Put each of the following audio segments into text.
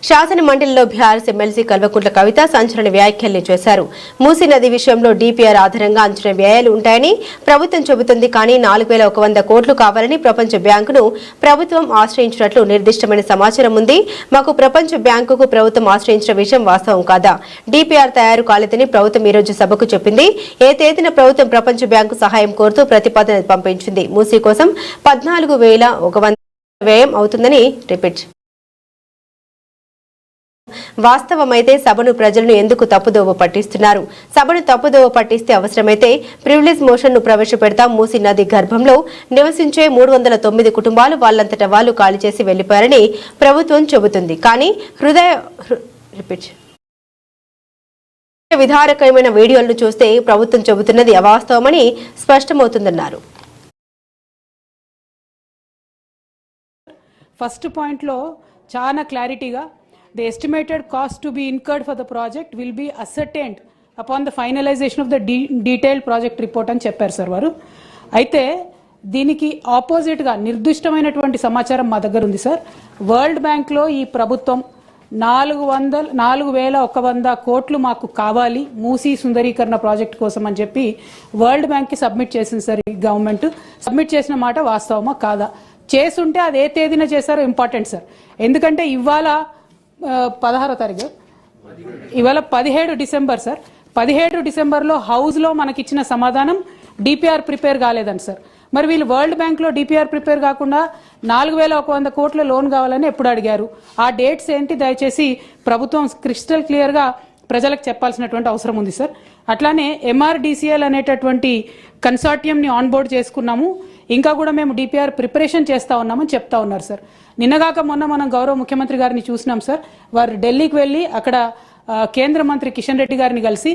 శాసన మండలిలో BRS MLC Kalvakuntla Kavitha సంచలన వ్యాఖ్యలు చేశారు. మూసీ నది విషయంలో డీపీఆర్ ఆధారంగా అంచనా వ్యయాలు ఉంటాయని ప్రభుత్వం చెబుతుంది. కానీ 4100 కోట్లు కావాలని ప్రపంచ బ్యాంకును ప్రభుత్వం ఆశ్రయించినట్లు నిర్దిష్టమైన సమాచారం ఉంది. మాకు ప్రపంచ బ్యాంకుకు ప్రభుత్వం ఆశ్రయించిన విషయం వాస్తవం కాదా? డీపీఆర్ తయారు కాలేదని ప్రభుత్వం ఈరోజు సభకు చెప్పింది. ఏ తేదీన ప్రభుత్వం ప్రపంచ బ్యాంకు సహాయం కోరుతూ ప్రతిపాదన పంపించింది. మూసీ కోసం 14,100 వ్యయం అవుతుందని రిపీట్. వాస్తవమైతే సభను ప్రజలను ఎందుకు తప్పుదోవ పట్టిస్తున్నారు? సభను తప్పుదోవ పట్టిస్తే అవసరమైతే ప్రివిలేజ్ మోషన్ ను ప్రవేశపెడతాం. మూసీ నది గర్భంలో నివసించే 309 కుటుంబాలు వాళ్ళంతటా వాళ్ళు ఖాళీ చేసి వెళ్లిపోయారని ప్రభుత్వం చెబుతుంది. కానీ విధారకమైన వీడియోలను చూస్తే ప్రభుత్వం చెబుతున్నది అవాస్తవమని స్పష్టమవుతుందన్నారు. ఫస్ట్ పాయింట్ లో చాలా క్లారిటీగా the estimated cost to be incurred for the project will be ascertained upon the finalization of the detailed project report అని చెప్పారు సార్ వారు. అయితే దీనికి ఆపోజిట్ గా నిర్దిష్టమైనటువంటి సమాచారం మా దగ్గర ఉంది సార్. వరల్డ్ బ్యాంక్ లో ఈ ప్రభుత్వం 4,100 కోట్లు మాకు కావాలి మూసీ సుందరీకరణ ప్రాజెక్ట్ కోసం అని చెప్పి వరల్డ్ బ్యాంక్ కి సబ్మిట్ చేసింది సార్. ఈ గవర్నమెంట్ సబ్మిట్ చేసిన మాట వాస్తవమా కాదా? చేసుంటే అది ఏ తేదీన చేశారో ఇంపార్టెంట్ సార్. ఎందుకంటే ఇవాళ 16వ తారీఖు, ఇవాళ 17 డిసెంబర్ సార్. 17 డిసెంబర్లో హౌస్లో మనకిచ్చిన సమాధానం డిపిఆర్ ప్రిపేర్ కాలేదని సార్. మరి వీళ్ళు వరల్డ్ బ్యాంక్లో డిపిఆర్ ప్రిపేర్ కాకుండా 4,100 కోట్ల లోన్ కావాలని ఎప్పుడు అడిగారు? ఆ డేట్స్ ఏంటి దయచేసి ప్రభుత్వం క్రిస్టల్ క్లియర్గా ప్రజలకు చెప్పాల్సినటువంటి అవసరం ఉంది సార్. అట్లానే ఎంఆర్డిసిఎల్ అనేటటువంటి కన్సార్టియంని ఆన్బోర్డ్ చేసుకున్నాము. ఇంకా కూడా మేము డిపిఆర్ ప్రిపరేషన్ చేస్తూ ఉన్నామని చెప్తా ఉన్నారు సార్. నిన్నగాక మొన్న మనం గౌరవ ముఖ్యమంత్రి గారిని చూసినాం సార్. వారు ఢిల్లీకి వెళ్ళి అక్కడ కేంద్ర మంత్రి కిషన్ రెడ్డి గారిని కలిసి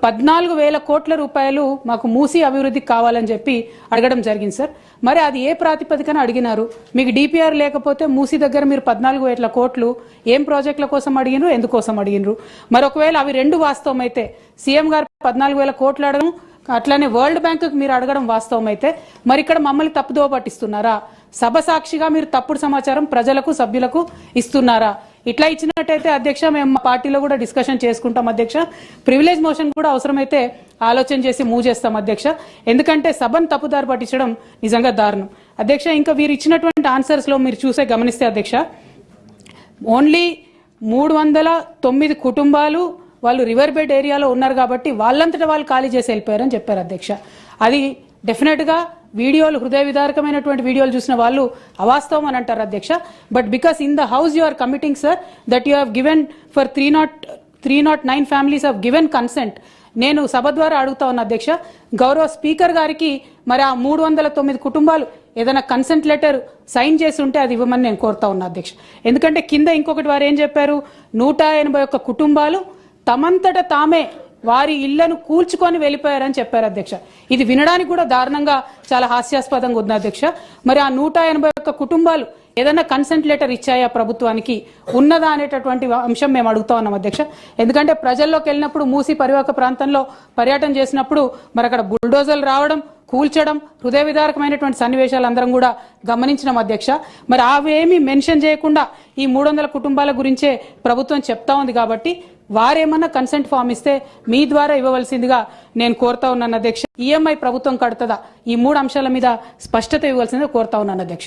14,000 కోట్ల రూపాయలు మాకు మూసీ అభివృద్ధికి కావాలని చెప్పి అడగడం జరిగింది సార్. మరి అది ఏ ప్రాతిపదికన అడిగినారు? మీకు డిపిఆర్ లేకపోతే మూసీ దగ్గర మీరు 14,000 కోట్లు ఏం ప్రాజెక్టుల కోసం అడిగినరు, ఎందుకోసం అడిగినరు? మరి ఒకవేళ అవి రెండు వాస్తవం అయితే సీఎం గారు 14,000 కోట్లు అడగడం, అట్లానే వరల్డ్ బ్యాంకుకి మీరు అడగడం వాస్తవం అయితే మరి ఇక్కడ మమ్మల్ని తప్పుదోవ పట్టిస్తున్నారా? సభ సాక్షిగా మీరు తప్పుడు సమాచారం ప్రజలకు సభ్యులకు ఇస్తున్నారా? ఇట్లా ఇచ్చినట్టయితే అధ్యక్ష మేము మా పార్టీలో కూడా డిస్కషన్ చేసుకుంటాం అధ్యక్ష. ప్రివిలేజ్ మోషన్ కూడా అవసరమైతే ఆలోచన చేసి మూవ్ చేస్తాం అధ్యక్ష. ఎందుకంటే సభను తప్పుదారి పట్టించడం నిజంగా దారుణం అధ్యక్ష. ఇంకా వీరు ఇచ్చినటువంటి ఆన్సర్స్ లో మీరు చూసే గమనిస్తే అధ్యక్ష, ఓన్లీ 309 కుటుంబాలు వాళ్ళు రివర్ బెడ్ ఏరియాలో ఉన్నారు కాబట్టి వాళ్ళంతటా వాళ్ళు ఖాళీ చేసి వెళ్ళిపోయారని చెప్పారు అధ్యక్ష. అది డెఫినెట్ గా వీడియోలు హృదయ విదారకమైనటువంటి వీడియోలు చూసిన వాళ్ళు అవాస్తవం అని అంటారు అధ్యక్ష. But because in the house you are committing sir that you have given for 309 families have given consent. నేను సభ ద్వారా అడుగుతా ఉన్నా అధ్యక్ష, గౌరవ స్పీకర్ గారికి మరి ఆ 309 కుటుంబాలు ఏదైనా కన్సెంట్ లెటర్ సైన్ చేసి ఉంటే అది ఇవ్వమని నేను కోరుతా ఉన్నా అధ్యక్ష. ఎందుకంటే కింద ఇంకొకటి వారు ఏం చెప్పారు, 181 కుటుంబాలు తమంతట తామే వారి ఇళ్లను కూల్చుకొని వెళ్ళిపోయారని చెప్పారు అధ్యక్ష. ఇది వినడానికి కూడా దారుణంగా చాలా హాస్యాస్పదంగా ఉంది అధ్యక్ష. మరి ఆ 181 కుటుంబాలు ఏదైనా కన్సెంట్ లెటర్ ఇచ్చాయా ప్రభుత్వానికి, ఉన్నదా అనేటటువంటి అంశం మేము అడుగుతా ఉన్నాం అధ్యక్ష. ఎందుకంటే ప్రజల్లోకి వెళ్ళినప్పుడు మూసీ పరివాహక ప్రాంతంలో పర్యటన చేసినప్పుడు మరి అక్కడ బుల్డోజర్లు రావడం, కూల్చడం, హృదయ విదారకమైనటువంటి సన్నివేశాలు అందరం కూడా గమనించినాం అధ్యక్ష. మరి అవేమీ మెన్షన్ చేయకుండా ఈ 300 కుటుంబాల గురించే ప్రభుత్వం చెప్తా ఉంది. కాబట్టి వారేమన్నా కన్సెంట్ ఫామ్ ఇస్తే మీ ద్వారా ఇవ్వవలసిందిగా నేను కోరుతా ఉన్నాను అధ్యక్ష. ఈఎంఐ ప్రభుత్వం కడుతుందా, ఈ 3 అంశాల మీద స్పష్టత ఇవ్వవలసిందిగా కోరుతా ఉన్నాను అధ్యక్ష.